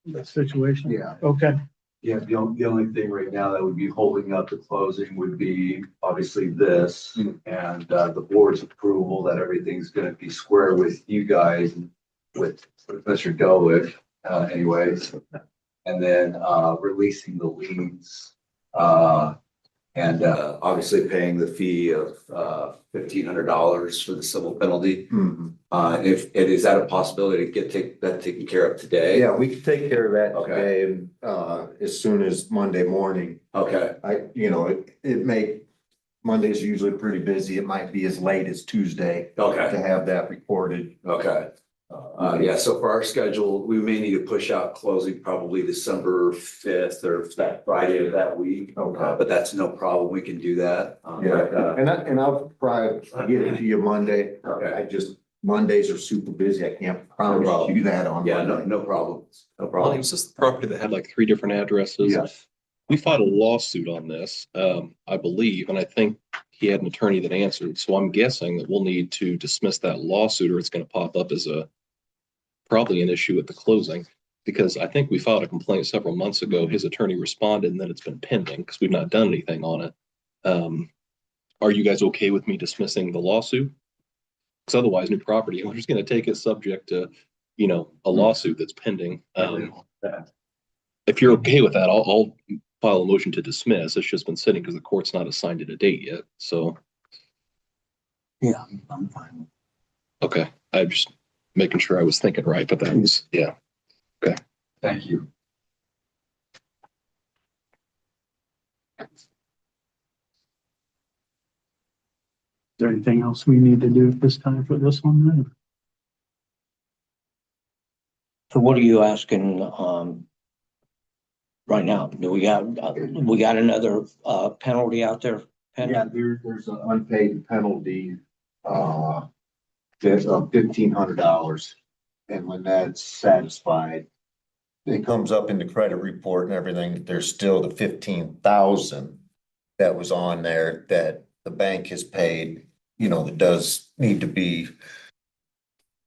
Speaker 9: the situation?
Speaker 11: Yeah.
Speaker 9: Okay,
Speaker 11: Yeah, the only thing right now that would be holding up the closing would be obviously this and the board's approval that everything's gonna be square with you guys, with Mr. Delwick, anyways. And then releasing the liens, and obviously paying the fee of $1,500 for the civil penalty. If it is that a possibility to take that taken care of today?
Speaker 8: Yeah, we can take care of that
Speaker 11: Okay.
Speaker 8: today, and, as soon as Monday morning.
Speaker 11: Okay.
Speaker 8: Monday's usually pretty busy. It might be as late as Tuesday
Speaker 11: Okay.
Speaker 8: to have that recorded.
Speaker 11: Okay. Yeah, so for our schedule, we may need to push out closing probably December 5th or that Friday of that week.
Speaker 8: Okay.
Speaker 11: But that's no problem. We can do that.
Speaker 8: Yeah, and I'll probably get it to you Monday.
Speaker 11: Okay.
Speaker 8: Mondays are super busy. I can't promise you that on
Speaker 11: Yeah,
Speaker 8: Monday.
Speaker 11: no problem. No
Speaker 7: Well,
Speaker 11: problem.
Speaker 7: it was just the property that had like 3 different addresses.
Speaker 11: Yes.
Speaker 7: We filed a lawsuit on this, I believe, and I think he had an attorney that answered. So I'm guessing that we'll need to dismiss that lawsuit, or it's going to pop up as probably an issue at the closing. Because I think we filed a complaint several months ago. His attorney responded, and then it's been pending because we've not done anything on it. Are you guys okay with me dismissing the lawsuit? Because otherwise, new property owner's going to take it subject to, a lawsuit that's pending. If you're okay with that, I'll file a motion to dismiss. It's just been sitting because the court's not assigned it a date yet. So,
Speaker 2: Yeah, I'm fine.
Speaker 7: okay, I'm just making sure I was thinking right, but that was, yeah.
Speaker 11: Thank you.
Speaker 9: is there anything else we need to do at this time for this one then?
Speaker 2: So what are you asking, right now? Do we got another, penalty out there?
Speaker 11: Yeah, there's an unpaid penalty, that's of $1,500. And when that's satisfied,
Speaker 8: It comes up in the credit report and everything, there's still the 15,000 that was on there that the bank has paid, that does need to be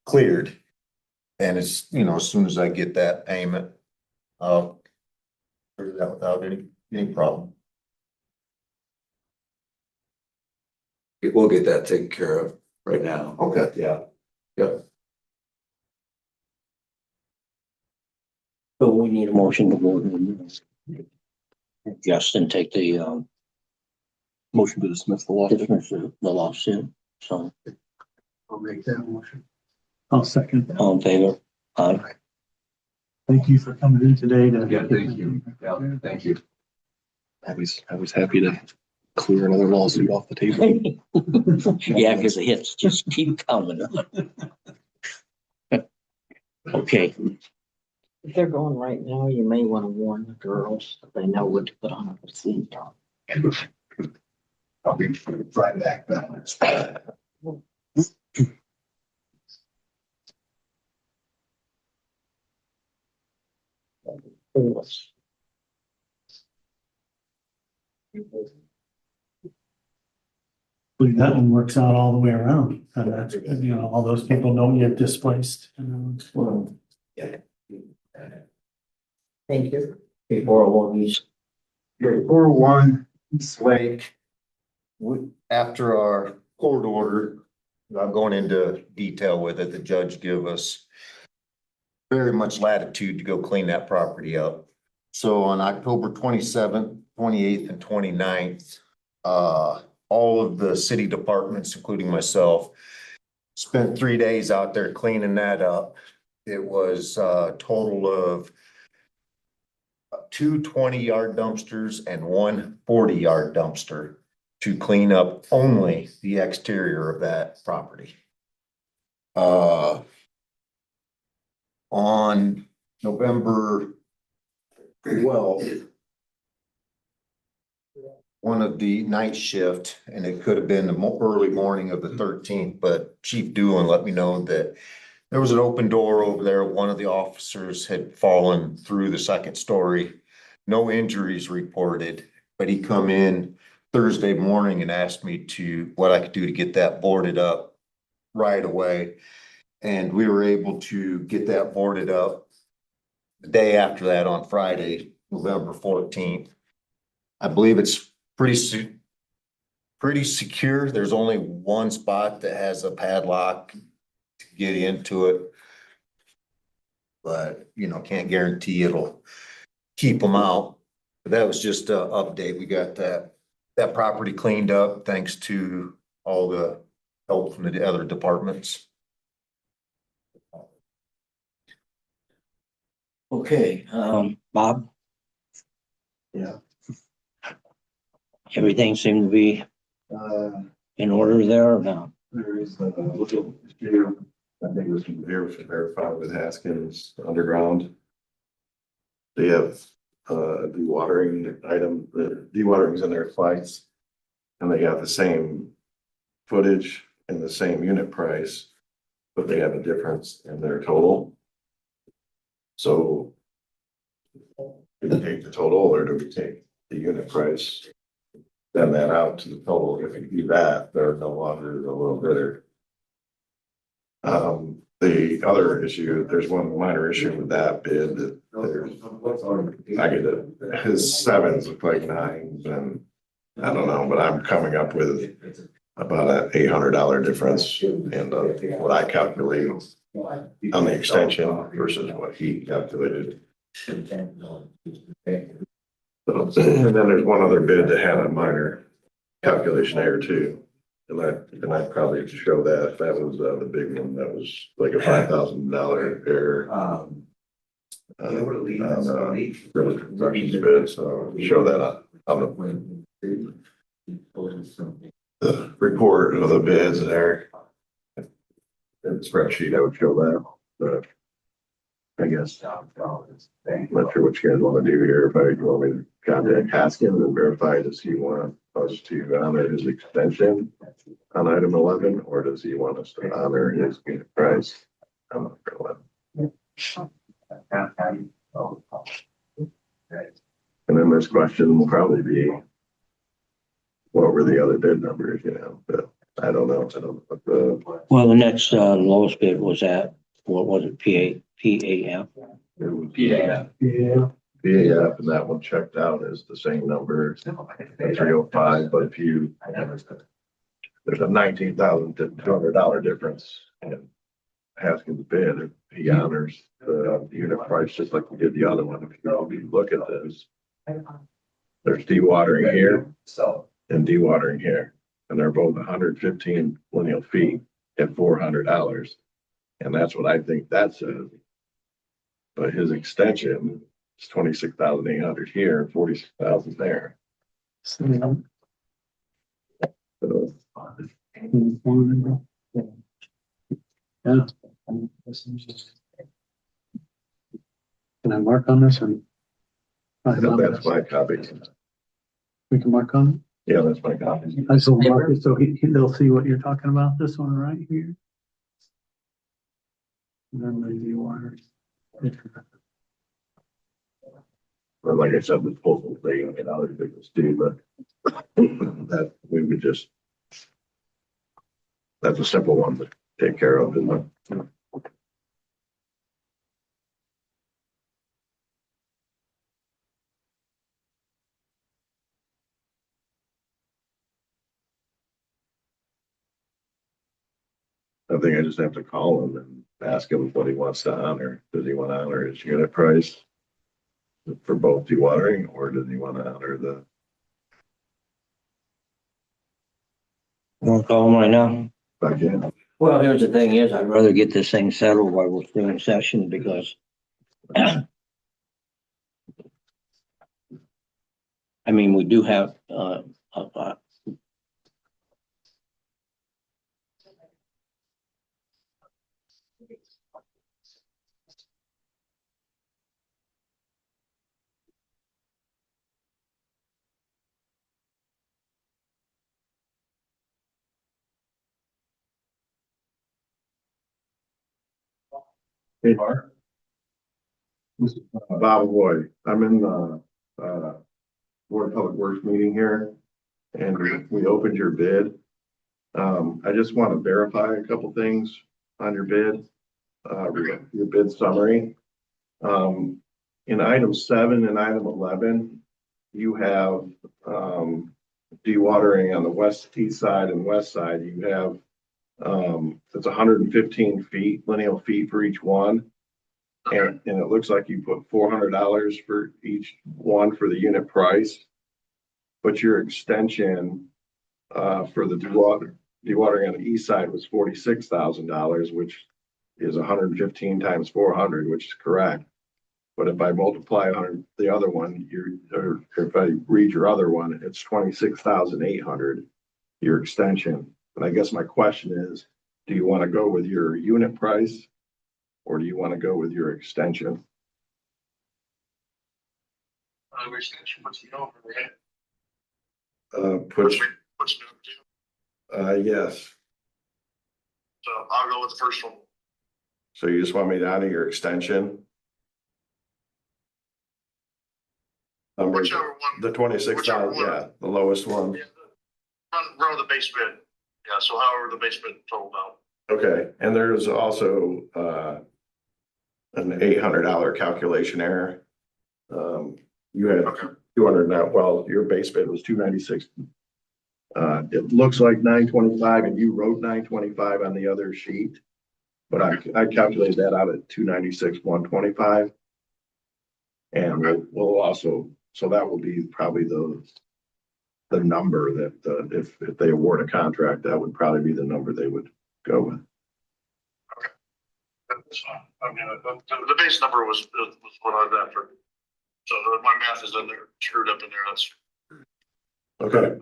Speaker 8: cleared. And it's, as soon as I get that payment, I'll clear that without any problem.
Speaker 11: we'll get that taken care of right now.
Speaker 8: Okay.
Speaker 11: Yeah. Yep.
Speaker 2: So we need a motion to go and Justin take the,
Speaker 7: Motion to dismiss the lawsuit.
Speaker 2: dismiss the lawsuit. So
Speaker 9: I'll make that motion. I'll second that.
Speaker 2: all in favor? Aye.
Speaker 9: Thank you for coming in today to.
Speaker 11: Yeah, thank you. Yeah, thank you.
Speaker 7: I was happy to clear another lawsuit off the table.
Speaker 2: Yeah, because the hits just keep coming. Okay,
Speaker 12: If they're going right now, you may want to warn the girls that they know what to put on a seat.
Speaker 11: I'll be right back.
Speaker 9: That one works out all the way around. And that's good, all those people don't get displaced.
Speaker 12: Thank you.
Speaker 2: before one, he's,
Speaker 8: 401 East Lake. After our court order, I'm going into detail with it, the judge give us very much latitude to go clean that property up. So on October 27th, 28th, and 29th, all of the city departments, including myself, spent 3 days out there cleaning that up. It was a total of 2 20-yard dumpsters and 1 40-yard dumpster to clean up only the exterior of that property. on November 12th, one of the night shift, and it could have been the early morning of the 13th, but Chief Doolan let me know that there was an open door over there. One of the officers had fallen through the second story. No injuries reported, but he come in Thursday morning and asked me what I could do to get that boarded up right away. And we were able to get that boarded up the day after that on Friday, November 14th. I believe it's pretty secure. There's only one spot that has a padlock to get into it. But, can't guarantee it'll keep them out. But that was just an update. We got that property cleaned up thanks to all the help from the other departments.
Speaker 2: Okay, Bob?
Speaker 11: Yeah.
Speaker 2: Everything seemed to be in order there or no?
Speaker 11: There is a little issue. I think it was verified with Haskins Underground. They have dewatering item, the dewatering's in their flights. And they got the same footage and the same unit price, but they have a difference in their total. So do we take the total or do we take the unit price? Send that out to the total. If we do that, they're no longer a little bidder. The other issue, there's one minor issue with that bid that I get it. His sevens look like nines and I don't know, but I'm coming up with about an $800 difference in what I calculate on the extension versus what he calculated. So, and then there's one other bid that had a minor calculation error too. And I'd probably show that if that was the big one, that was like a $5,000 error. On construction's bid, so show that on the report of the bids there. In the spreadsheet, I would show that, but I guess I'm not sure what you guys want to do here. If I want me to contact Haskins and verify, does he want us to honor his extension on item 11, or does he want us to honor his unit price on number 11? And then this question will probably be, what were the other bid numbers, but I don't know. I don't know what the.
Speaker 2: Well, the next lowest bid was at, what was it, PAF?
Speaker 11: It was PAF. Yeah. PAF, and that one checked out as the same number, 305, but if you, there's a $19,200 difference in Haskins bid, if he honors the unit price, just like we did the other one. If you look at this, there's dewatering here and dewatering here, and they're both 115 lineal feet at $400. And that's what I think that says. But his extension is 26,800 here and 46,000 there. So,
Speaker 9: Yeah. Can I mark on this or?
Speaker 11: that's my copy.
Speaker 9: We can mark on
Speaker 11: Yeah, that's my copy.
Speaker 9: it? I still mark it so they'll see what you're talking about, this one right here. And then the water.
Speaker 11: But like I said, the postal thing and other things too, but that we would just, that's a simple one to take care of. I think I just have to call him and ask him what he wants to honor. Does he want to honor his unit price for both dewatering, or does he want to honor the?
Speaker 2: You want to call them right now?
Speaker 11: Again,
Speaker 2: Well, here's the thing is, I'd rather get this thing settled while we're still in session because I mean, we do have,
Speaker 3: Hey, Bart. Bob Boy, I'm in the, Board of Public Works meeting here, and we opened your bid. I just want to verify a couple things on your bid, your bid summary. In item 7 and item 11, you have, dewatering on the east side and west side. You have, it's 115 feet, lineal feet for each one. And it looks like you put $400 for each one for the unit price. But your extension, for the dewatering on the east side was $46,000, which is 115 times 400, which is correct. But if I multiply on the other one, or if I read your other one, it's 26,800, your extension. And I guess my question is, do you want to go with your unit price or do you want to go with your extension?
Speaker 13: Extension, what's the over, right?
Speaker 3: What's yes.
Speaker 13: So I'll go with the first one.
Speaker 3: So you just want me down to your extension?
Speaker 13: Whichever one.
Speaker 3: The 26,000, yeah, the lowest one.
Speaker 13: Yeah, run the base bid. Yeah, so however the base bid totaled out.
Speaker 3: Okay, and there's also an $800 calculation error. You had
Speaker 13: Okay.
Speaker 3: 200 now, well, your base bid was 296. It looks like 925 and you wrote 925 on the other sheet. But I calculated that out at 296, 125. And we'll also, so that will be probably the number that, if they award a contract, that would probably be the number they would go with.
Speaker 13: That's fine. I mean, the base number was what I was after. So my math is in there, screwed up in there. That's,
Speaker 3: Okay,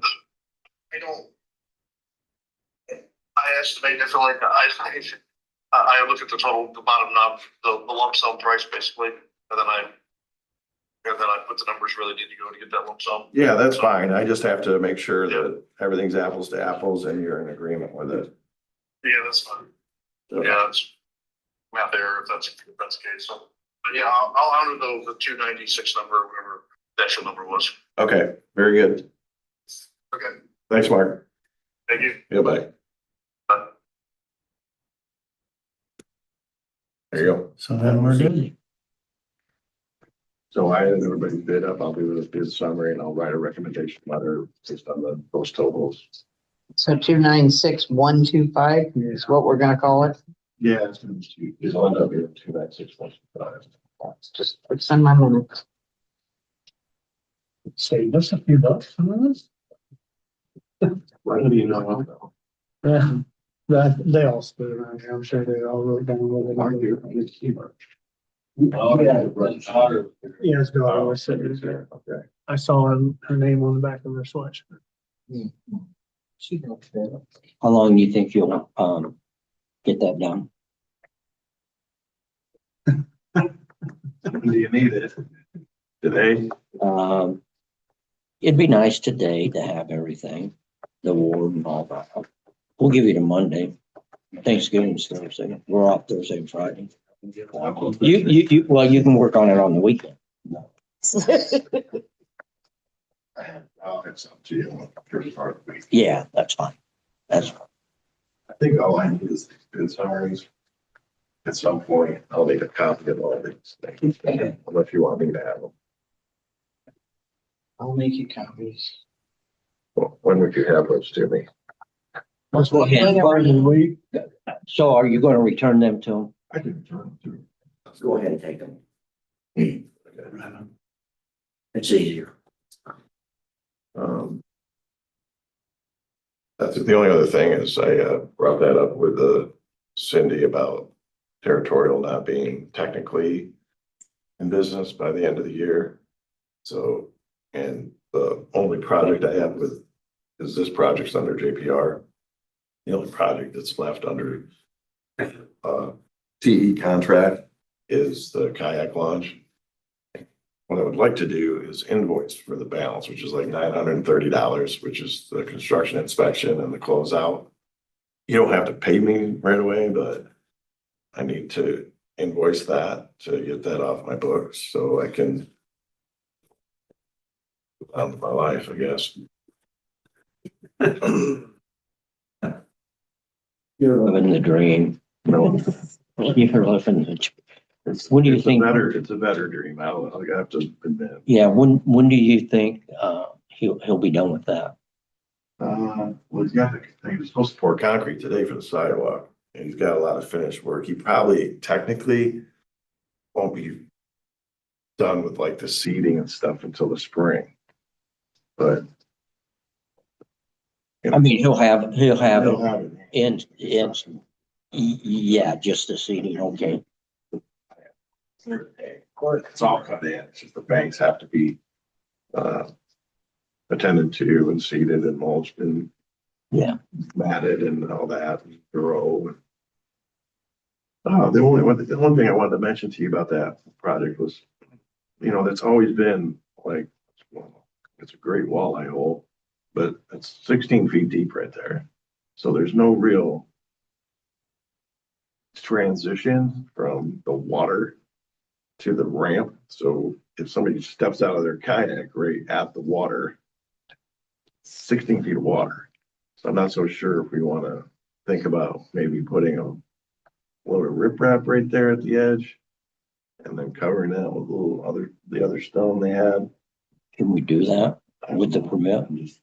Speaker 13: I estimate differently. I look at the total, the bottom knob, the lump sum price basically, and then I put the numbers really need to go to get that lump sum.
Speaker 3: yeah, that's fine. I just have to make sure that everything's apples to apples and you're in agreement with it.
Speaker 13: Yeah, that's fine.
Speaker 3: So-
Speaker 13: Yeah, that's math error if that's the case. So, but yeah, I'll honor the 296 number or whatever the actual number was.
Speaker 3: Okay, very good.
Speaker 13: Okay,
Speaker 3: Thanks, Mark.
Speaker 13: thank you.
Speaker 3: Yeah, bye. There you go.
Speaker 9: So then we're good.
Speaker 3: So I had everybody's bid up. I'll do a bid summary and I'll write a recommendation letter based on those totals.
Speaker 16: So 296125 is what we're gonna call it.
Speaker 3: Yeah, it's all up here, 296,125.
Speaker 16: Just what's on my minutes.
Speaker 9: Save us a few bucks on this.
Speaker 3: What do you know?
Speaker 9: They all split around here. I'm sure they all wrote down what they
Speaker 3: Mark, you're
Speaker 9: wanted.
Speaker 3: on the keyboard.
Speaker 9: Yeah, his daughter was sitting there.
Speaker 3: Okay.
Speaker 9: I saw her name on the back of her sweatshirt.
Speaker 16: She looks good.
Speaker 2: How long do you think you'll, get that done?
Speaker 3: Do you need it? Today?
Speaker 2: It'd be nice today to have everything, the award and all that. We'll give you the Monday. Thanksgiving's Thursday. We're off Thursday and Friday. Well, you can work on it on the weekend.
Speaker 3: It's up to you. First part of the week.
Speaker 2: Yeah, that's fine. That's fine.
Speaker 3: I think all I need is bid summaries. At some point, I'll need a copy of all these things, unless you want me to have them.
Speaker 16: I'll make you copies.
Speaker 3: Well, when would you have those to me?
Speaker 2: Let's go ahead. So are you gonna return them to him?
Speaker 3: I can turn them through.
Speaker 2: Let's go ahead and take them. It's easier.
Speaker 3: That's the only other thing is I brought that up with Cindy about territorial not being technically in business by the end of the year. So, and the only project I have with is this project's under JPR. The only project that's left under TE contract is the kayak launch. What I would like to do is invoice for the balance, which is like $930, which is the construction inspection and the closeout. You don't have to pay me right away, but I need to invoice that to get that off my books, so I can on with my life, I guess.
Speaker 2: You're living the dream.
Speaker 3: No,
Speaker 2: You're living the. When do you think?
Speaker 3: It's a better dream. I'll have to admit.
Speaker 2: Yeah, when do you think, he'll be done with that?
Speaker 3: Well, he was supposed to pour concrete today for the sidewalk, and he's got a lot of finished work. He probably technically won't be done with like the seeding and stuff until the spring. But
Speaker 2: I mean, he'll have
Speaker 3: he'll
Speaker 2: it
Speaker 3: have it.
Speaker 2: in, yeah, just the seating, okay.
Speaker 3: It's all cut in. It's just the banks have to be attended to and seeded and mulched and
Speaker 2: Yeah.
Speaker 3: matted and all that, and grow. The one thing I wanted to mention to you about that project was, that's always been like, well, it's a great walleye hole, but it's 16 feet deep right there. So there's no real transition from the water to the ramp. So if somebody steps out of their kayak right at the water, 16 feet of water. So I'm not so sure if we want to think about maybe putting a little riprap right there at the edge and then covering that with the other stone they had.
Speaker 2: Can we do that with the permit?
Speaker 3: I'm just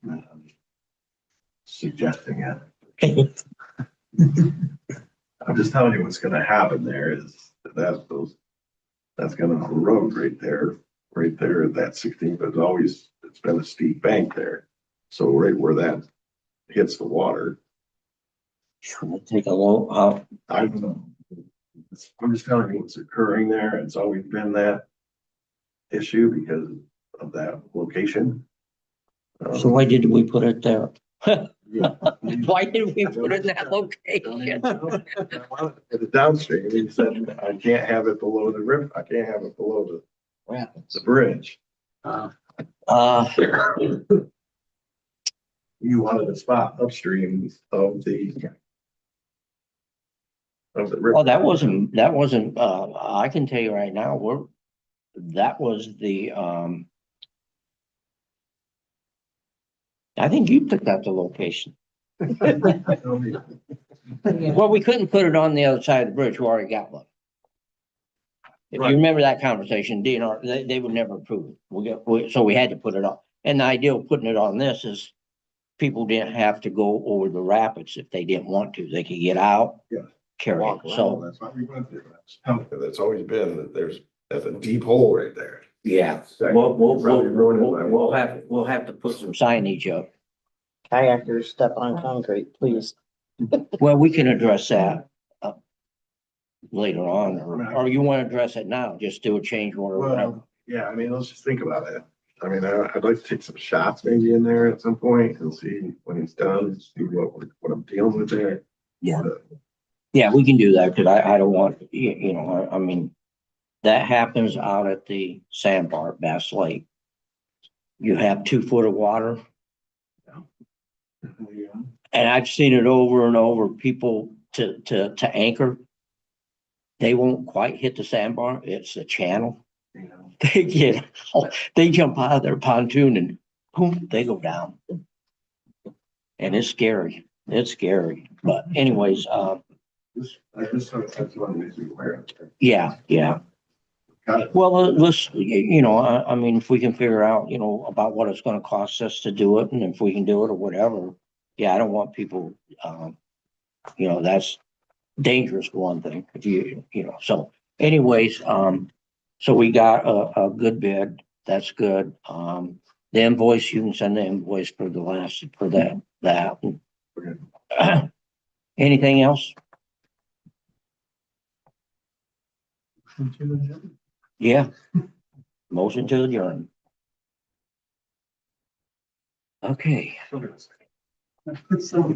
Speaker 3: suggesting it. I'm just telling you what's gonna happen there is that's gonna erode right there, that 16, but it's been a steep bank there. So right where that hits the water.
Speaker 2: Should we take a look?
Speaker 3: I don't know. I'm just telling you what's occurring there. It's always been that issue because of that location.
Speaker 2: So why did we put it there? Why did we put it in that location?
Speaker 3: At the downstream, he said, I can't have it below the river. I can't have it below the bridge. You wanted a spot upstream of the river.
Speaker 2: Well, that wasn't, I can tell you right now, that was the, I think you took out the location. Well, we couldn't put it on the other side of the bridge. We already got one. If you remember that conversation, DNR, they would never approve it. So we had to put it on. And the idea of putting it on this is people didn't have to go over the rapids if they didn't want to. They could get out, carry it. So
Speaker 3: That's why we went there. That's always been that that's a deep hole right there.
Speaker 2: yeah, we'll have to put some signage up.
Speaker 16: Kayakers step on concrete, please.
Speaker 2: Well, we can address that later on, or you want to address it now, just do a change order or whatever.
Speaker 3: Well, yeah, I mean, let's just think about it. I mean, I'd like to take some shots maybe in there at some point and see when he's done, see what I'm dealing with there.
Speaker 2: Yeah. Yeah, we can do that, because I don't want, I mean, that happens out at the sandbar at Bass Lake. You have 2 foot of water. And I've seen it over and over, people to anchor. They won't quite hit the sandbar, it's the channel. They jump out of their pontoon and boom, they go down. And it's scary, but anyways,
Speaker 3: That's what it makes me aware.
Speaker 2: yeah. Well, let's, I mean, if we can figure out, about what it's gonna cost us to do it, and if we can do it or whatever. Yeah, I don't want people, that's dangerous for one thing, if so anyways, so we got a good bid, that's good. The invoice, you can send the invoice for that. Anything else? Yeah. Motion to adjourn. Okay.
Speaker 16: So.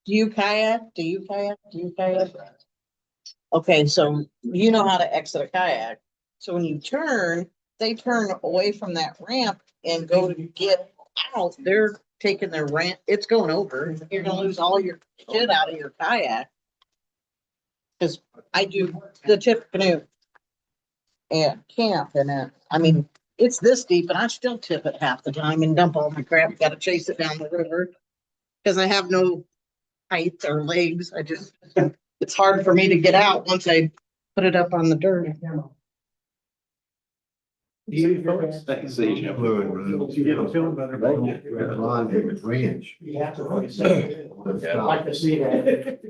Speaker 16: Do you kayak? Okay, so you know how to exit a kayak. So when you turn, they turn away from that ramp and go to get out. They're taking their rent, it's going over. You're gonna lose all your shit out of your kayak. Cause I do the tip canoe at camp and I mean, it's this deep and I still tip it half the time and dump all my crap. Gotta chase it down the river. Cause I have no height or legs. It's hard for me to get out once I put it up on the dirt.
Speaker 9: Thanks,
Speaker 8: Fluid room.
Speaker 9: You get a feeling better.
Speaker 8: Ranch.
Speaker 9: You have to really say, I'd like to see that.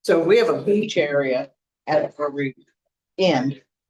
Speaker 16: So we have a beach area at where we end.